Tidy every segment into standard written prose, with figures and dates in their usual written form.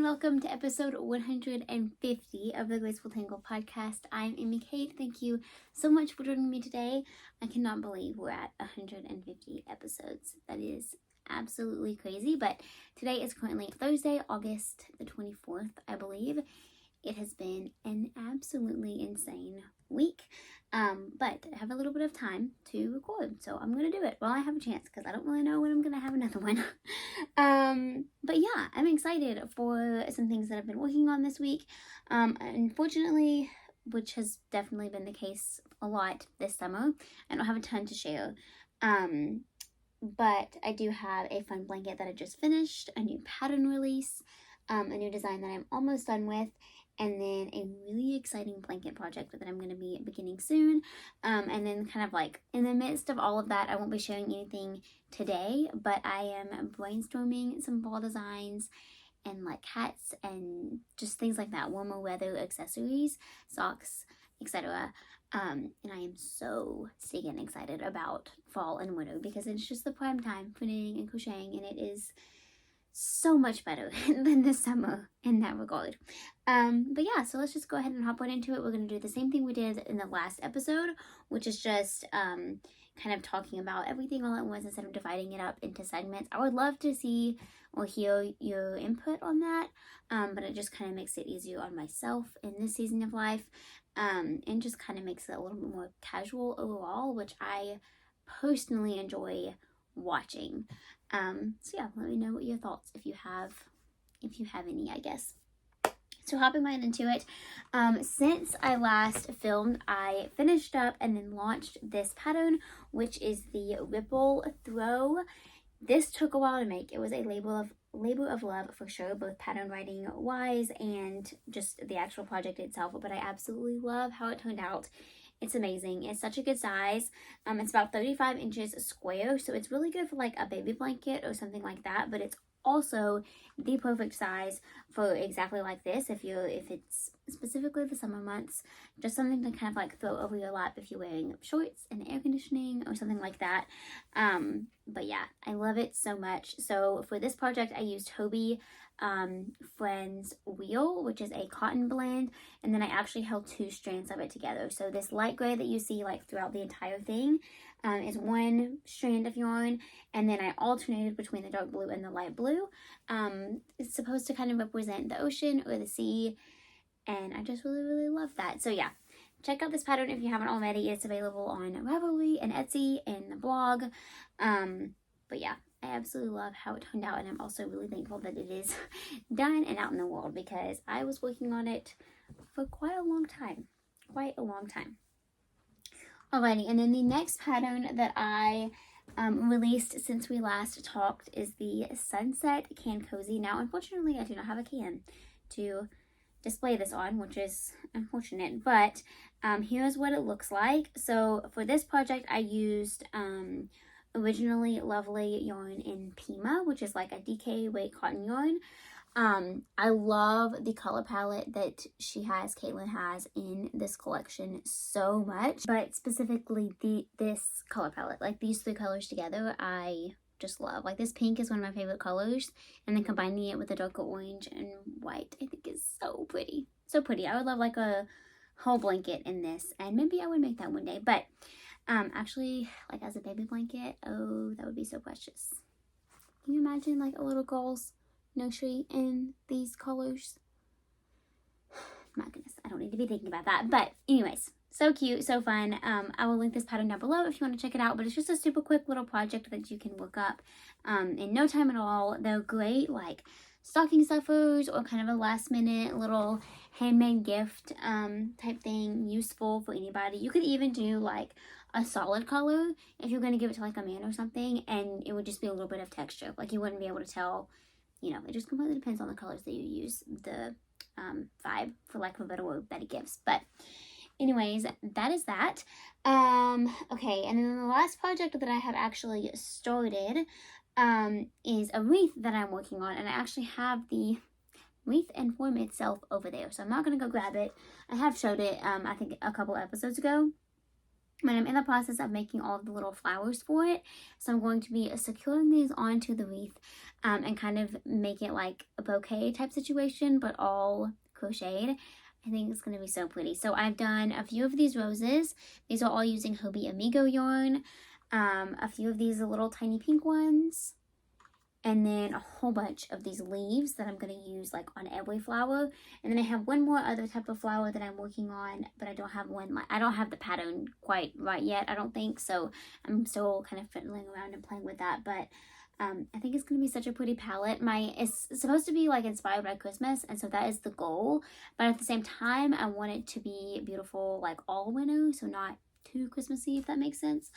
welcome to episode 150 of the Graceful Tangle podcast. I'm Amy Kate. Thank you so much for joining me today. I cannot believe we're at 150 episodes. That is absolutely crazy, but today is currently Thursday, August the 24th, I believe. It has been an absolutely insane week, but I have a little bit of time to record, so I'm going to do it while I have a chance, because I don't really know when I'm going to have another one. But yeah, I'm excited for some things that I've been working on this week. Unfortunately, which has definitely been the case a lot this summer, I don't have a ton to share. But I do have a fun blanket that I just finished, a new pattern release, a new design that I'm almost done with, and then a really exciting blanket project that I'm going to be beginning soon. And then kind of like in the midst of all of that, I won't be sharing anything today, but I am brainstorming some fall designs and like hats and just things like that, warmer weather accessories, socks, etc. And I am so stinking excited about fall and winter because it's just the prime time for knitting and crocheting, and it is so much better than the summer in that regard. But yeah, so let's just go ahead and hop right into it. We're going to do the same thing we did in the last episode, which is just kind of talking about everything all at once instead of dividing it up into segments. I would love to see or hear your input on that, but it just kind of makes it easier on myself in this season of life, and just kind of makes it a little bit more casual overall, which I personally enjoy watching. So yeah, let me know what your thoughts, if you have any, I guess. So hopping right into it, since I last filmed, I finished up and then launched this pattern, which is the Ripple Throw. This took a while to make. It was a labor of love for sure, both pattern writing wise and just the actual project itself, but I absolutely love how it turned out. It's amazing. It's such a good size. It's about 35 inches square, so it's really good for like a baby blanket or something like that, but it's also the perfect size for exactly like this if it's specifically the summer months, just something to kind of like throw over your lap if you're wearing shorts and air conditioning or something like that. But yeah, I love it so much. So for this project, I used Hobie Friends Wheel, which is a cotton blend, and then I actually held two strands of it together. So this light gray that you see like throughout the entire thing is one strand of yarn, and then I alternated between the dark blue and the light blue. It's supposed to kind of represent the ocean or the sea, and I just really love that. So yeah, check out this pattern if you haven't already. It's available on Ravelry and Etsy and the blog. But yeah, I absolutely love how it turned out, and I'm also really thankful that it is done and out in the world because I was working on it for quite a long time. Alrighty, and then the next pattern that I released since we last talked is the Sunset Can Cozy. Now, unfortunately, I do not have a can to display this on, which is unfortunate, but here's what it looks like. So for this project, I used Originally Lovely yarn in Pima, which is like a DK weight cotton yarn. I love the color palette that Caitlin has in this collection so much, but specifically this color palette, like these three colors together, I just love. Like this pink is one of my favorite colors, and then combining it with the darker orange and white, I think is so pretty. So pretty. I would love like a whole blanket in this, and maybe I would make that one day, but actually like as a baby blanket, oh, that would be so precious. Can you imagine like a little girl's nursery in these colors? My goodness, I don't need to be thinking about that. But anyways, so cute, so fun. I will link this pattern down below if you want to check it out, but it's just a super quick little project that you can work up in no time at all. They're great like stocking stuffers or kind of a last minute little handmade gift type thing, useful for anybody. You could even do like a solid color if you're going to give it to like a man or something, and it would just be a little bit of texture. Like you wouldn't be able to tell, you know, it just completely depends on the colors that you use, the vibe, for lack of a better word, that it gives. But anyways, that is that. Okay, and then the last project that I have actually started is a wreath that I'm working on, and I actually have the wreath and form itself over there, so I'm not going to go grab it. I have showed it, I think a couple episodes ago, But I'm in the process of making all of the little flowers for it. So I'm going to be securing these onto the wreath and kind of make it like a bouquet type situation, but all crocheted. I think it's going to be so pretty. So I've done a few of these roses. These are all using Hobie Amigo yarn. A few of these little tiny pink ones. And then a whole bunch of these leaves that I'm going to use like on every flower. And then I have one more other type of flower that I'm working on, but I don't have I don't have the pattern quite right yet, I don't think. So I'm still kind of fiddling around and playing with that. But I think it's going to be such a pretty palette. It's supposed to be like inspired by Christmas, and so that is the goal. But at the same time, I want it to be beautiful like all winter, so not too Christmassy, if that makes sense.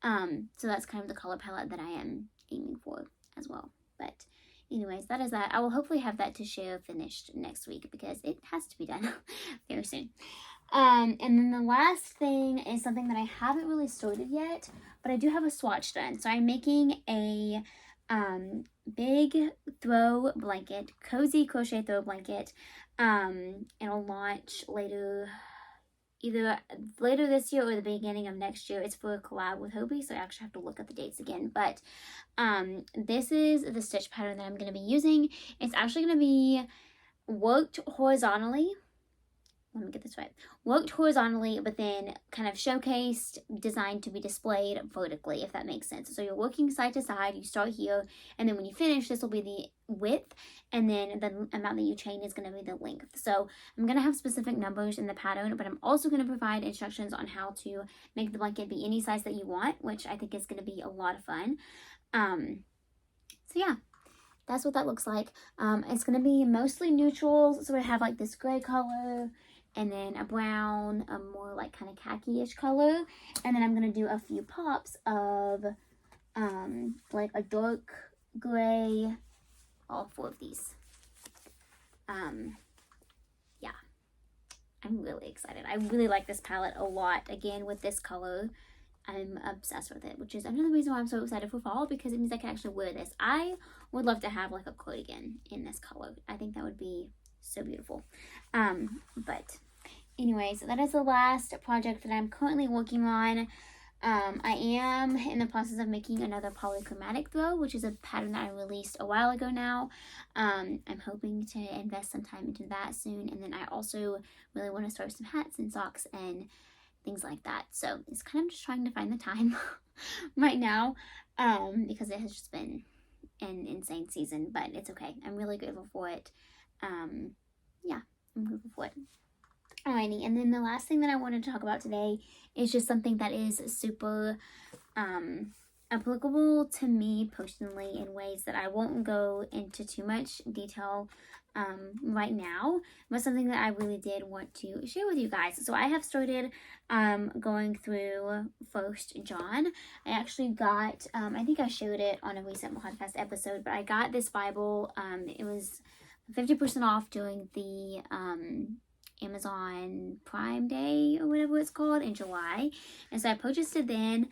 So that's kind of the color palette that I am aiming for as well. But anyways, that is that. I will hopefully have that to share finished next week because it has to be done very soon. And then the last thing is something that I haven't really started yet, but I do have a swatch done. So I'm making a big throw blanket, cozy crochet throw blanket. It'll launch either later this year or the beginning of next year. It's for a collab with Hobie, so I actually have to look at the dates again. But this is the stitch pattern that I'm going to be using. It's actually going to be worked horizontally. Let me get this right. Worked horizontally, but then kind of showcased, designed to be displayed vertically, if that makes sense. So you're working side to side, you start here, and then when you finish, this will be the width, and then the amount that you chain is going to be the length. So I'm going to have specific numbers in the pattern, but I'm also going to provide instructions on how to make the blanket be any size that you want, which I think is going to be a lot of fun. So yeah. That's what that looks like. It's going to be mostly neutrals, so I have like this gray color, and then a brown, a more like kind of khaki-ish color. And then I'm going to do a few pops of like a dark gray, all 4 of these. Yeah, I'm really excited. I really like this palette a lot. Again, with this color, I'm obsessed with it, which is another reason why I'm so excited for fall, because it means I can actually wear this. I would love to have like a cardigan in this color. I think that would be so beautiful. But anyways, that is the last project that I'm currently working on. I am in the process of making another polychromatic throw, which is a pattern that I released a while ago now. I'm hoping to invest some time into that soon. And then I also really want to start some hats and socks and things like that. So it's kind of just trying to find the time right now, because it has just been an insane season, but it's okay. I'm really grateful for it. Yeah, I'm grateful for it. Alrighty, and then the last thing that I wanted to talk about today is just something that is super applicable to me personally in ways that I won't go into too much detail right now, but something that I really did want to share with you guys. So I have started going through 1st John. I actually got, I think I shared it on a recent podcast episode, but I got this Bible. It was 50% off during the Amazon Prime Day or whatever it's called in July, and so I purchased it then.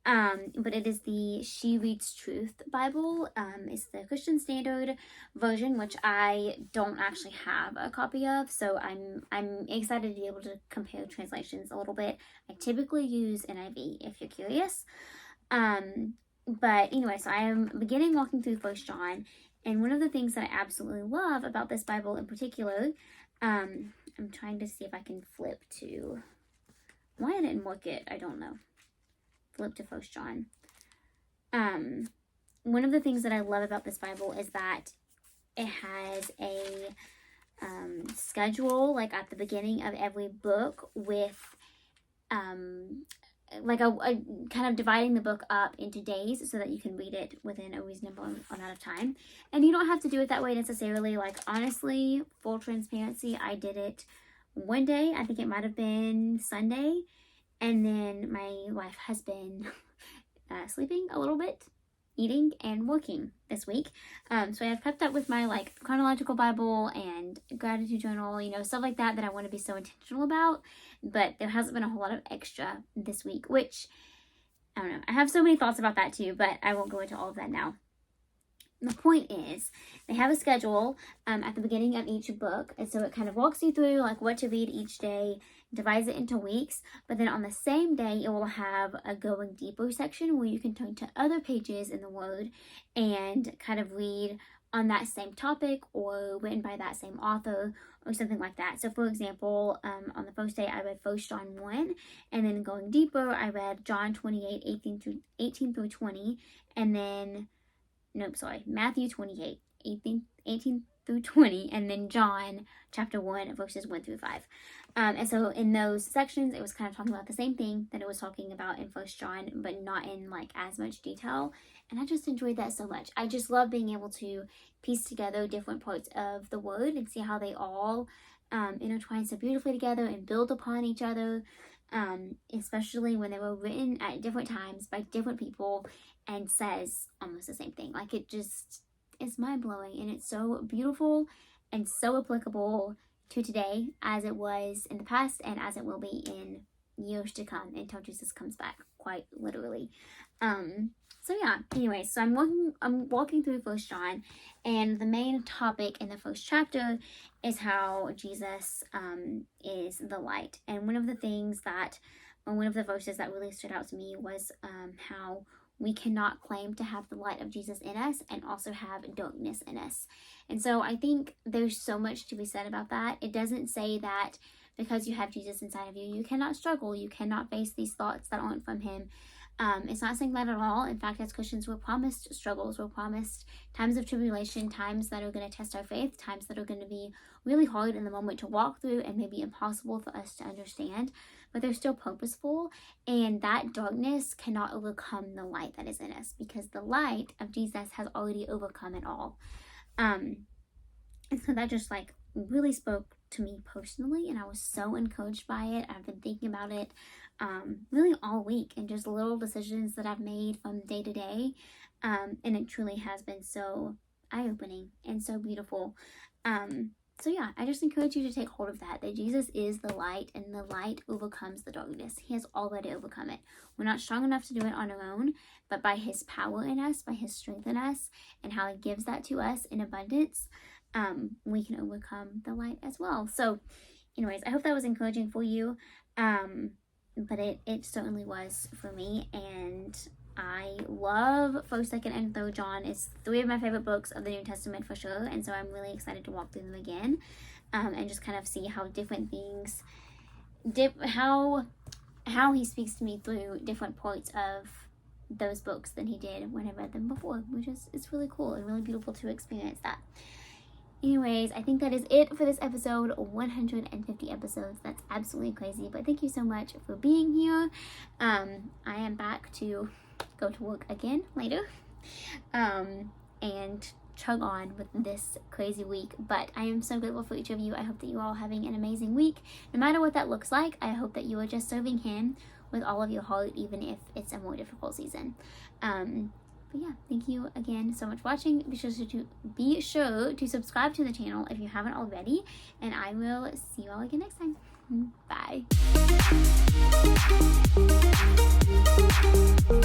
But it is the She Reads Truth Bible. It's the Christian Standard version, which I don't actually have a copy of, so I'm excited to be able to compare translations a little bit. I typically use NIV if you're curious. But anyway, so I am beginning walking through 1 John, and one of the things that I absolutely love about this Bible in particular, I'm trying to see if I can flip to, why I didn't work it, I don't know. Flip to 1 John. One of the things that I love about this Bible is that it has a schedule, like at the beginning of every book, with like a kind of dividing the book up into days so that you can read it within a reasonable amount of time. And you don't have to do it that way necessarily. Like, honestly, full transparency, I did it one day. I think it might have been Sunday. And then my life has been sleeping a little bit, eating, and working this week. So I've kept up with my like chronological Bible and gratitude journal, you know, stuff like that I want to be so intentional about. But there hasn't been a whole lot of extra this week, which, I don't know. I have so many thoughts about that too, but I won't go into all of that now. The point is, they have a schedule at the beginning of each book, and so it kind of walks you through like what to read each day, divides it into weeks, but then on the same day, it will have a going deeper section where you can turn to other pages in the Word and kind of read on that same topic or written by that same author or something like that. So for example, on the first day I read 1 John 1, and then going deeper I read John 28, 18 through 20, and then, Matthew 28, 18 through 20, and then John chapter 1 verses 1 through 5. And so in those sections, it was kind of talking about the same thing that it was talking about in 1 John, but not in like as much detail. And I just enjoyed that so much. I just love being able to piece together different parts of the Word and see how they all intertwine so beautifully together and build upon each other, especially when they were written at different times by different people and says almost the same thing. Like, it just is mind-blowing, and it's so beautiful and so applicable to today as it was in the past and as it will be in years to come until Jesus comes back, quite literally. So yeah, anyway, so I'm walking through 1 John, and the main topic in the first chapter is how Jesus is the light. And one of the verses that really stood out to me was how we cannot claim to have the light of Jesus in us and also have darkness in us. And so I think there's so much to be said about that. It doesn't say that because you have Jesus inside of you, you cannot struggle, you cannot face these thoughts that aren't from him. It's not saying that at all. In fact, as Christians, we're promised struggles, we're promised times of tribulation, times that are going to test our faith, times that are going to be really hard in the moment to walk through and maybe impossible for us to understand, but they're still purposeful, and that darkness cannot overcome the light that is in us, because the light of Jesus has already overcome it all. And so that just like really spoke to me personally, and I was so encouraged by it. I've been thinking about it really all week, and just little decisions that I've made from day to day, and it truly has been so eye-opening and so beautiful. So yeah, I just encourage you to take hold of that Jesus is the light, and the light overcomes the darkness. He has already overcome it. We're not strong enough to do it on our own, but by his power in us, by his strength in us, and how he gives that to us in abundance, we can overcome the light as well. So anyways, I hope that was encouraging for you. But it certainly was for me, and I love 1st, 2nd, and 3rd John. It's 3 of my favorite books of the New Testament for sure, and so I'm really excited to walk through them again, and just kind of see how different things, how he speaks to me through different parts of those books than he did when I read them before, which is, it's really cool and really beautiful to experience that. Anyways, I think that is it for this episode. 150 episodes. That's absolutely crazy. But thank you so much for being here. I am back to go to work again later. And chug on with this crazy week. But I am so grateful for each of you. I hope that you are all having an amazing week. No matter what that looks like, I hope that you are just serving him with all of your heart, even if it's a more difficult season. But yeah, thank you again so much for watching. Be sure to subscribe to the channel if you haven't already, and I will see you all again next time. Bye.